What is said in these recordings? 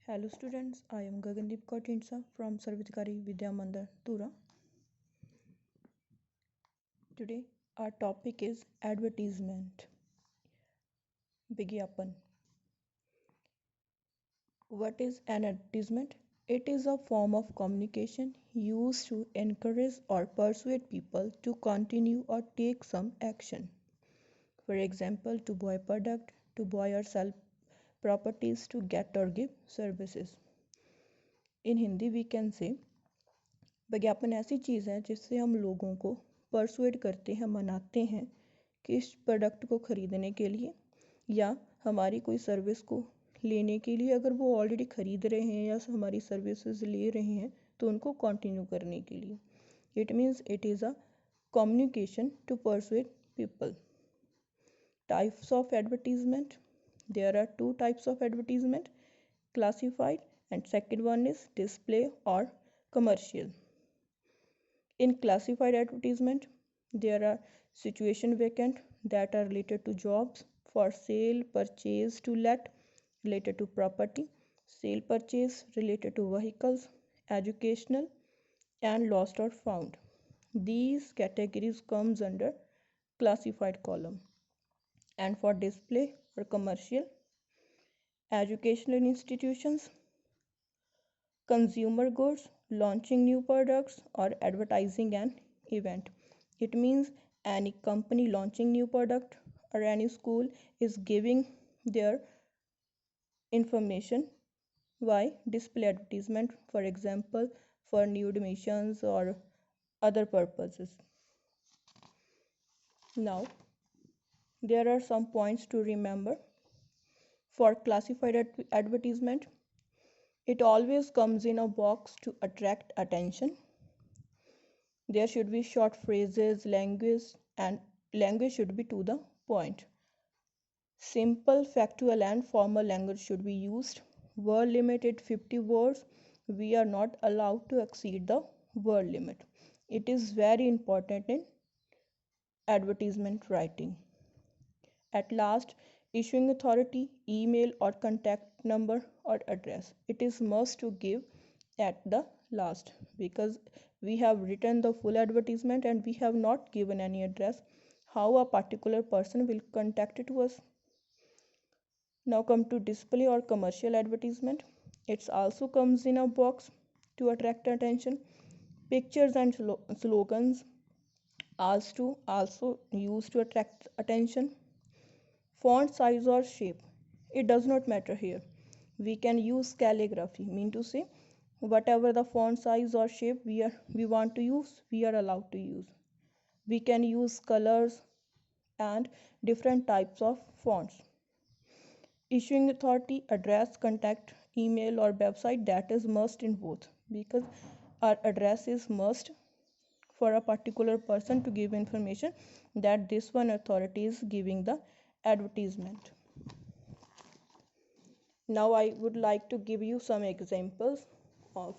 Hello students, I am Gagandeep Kaur from Sarvidkari Vidya Mandir, Tura. Today our topic is advertisement. Vigyapan. What is an advertisement? It is a form of communication used to encourage or persuade people to continue or take some action. For example, to buy product, to buy or sell properties, to get or give services. In Hindi we can say विज्ञापन ऐसी चीज़ है जिससे हम लोगों को persuade करते हैं, मनाते हैं कि इस प्रोडक्ट को ख़रीदने के लिए या हमारी कोई सर्विस को लेने के लिए। अगर वो ऑलरेडी ख़रीद रहे हैं या हमारी सर्विसेज ले रहे हैं तो उनको कंटिन्यू करने के लिए। It means it is a communication to persuade people. Types of advertisement. There are two types of advertisement, classified and second one is display or commercial. In classified advertisement, there are situation vacant that are related to jobs, for sale, purchase, to let, related to property, sale, purchase, related to vehicles, educational, and lost or found. These categories comes under classified column. And for display or commercial, educational institutions, consumer goods, launching new products, or advertising an event. It means any company launching new product or any school is giving their information. Why? Display advertisement, for example, for new admissions or other purposes. Now, there are some points to remember. For classified advertisement, it always comes in a box to attract attention. There should be short phrases, and language should be to the point. Simple, factual, and formal language should be used. Word limit 50 words. We are not allowed to exceed the word limit. It is very important in advertisement writing. At last, issuing authority, email or contact number or address. It is must to give at the last because we have written the full advertisement and we have not given any address. How a particular person will contact to us? Now come to display or commercial advertisement. It also comes in a box to attract attention. Pictures and slogans also used to attract attention. Font size or shape, it does not matter here. We can use calligraphy, mean to say whatever the font size or shape we want to use, we are allowed to use. We can use colors and different types of fonts. Issuing authority, address, contact, email or website, that is must in both because our address is must for a particular person to give information that this one authority is giving the advertisement. Now I would like to give you some examples of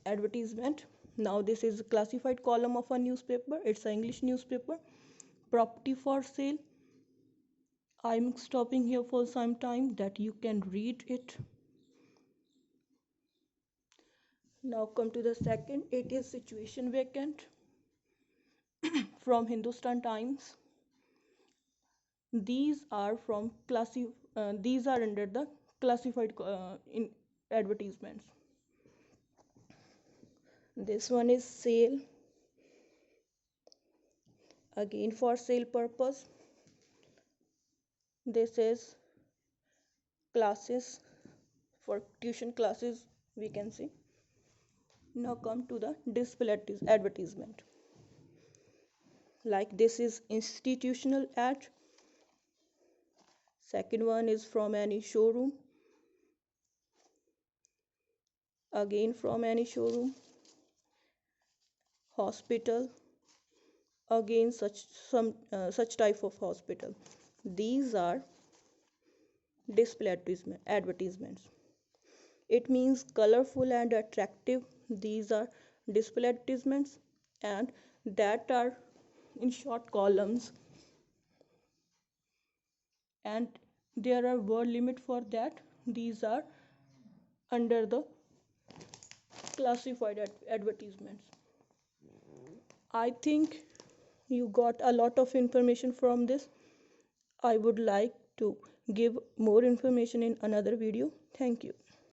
advertisement. Now this is a classified column of a newspaper. It's an English newspaper. Property for sale. I'm stopping here for some time that you can read it. Now come to the second. It is situation vacant from Hindustan Times. These are from these are under the classified in advertisements. This one is sale, again for sale purpose. This is classes, for tuition classes we can see. Now come to the display advertisement. Like this is institutional ad. Second one is from any showroom, again from any showroom. Hospital, again such type of hospital. These are display advertisements. It means colorful and attractive. These are display advertisements and that are in short columns and there are word limit for that. These are under the classified advertisements. I think you got a lot of information from this. I would like to give more information in another video. Thank you.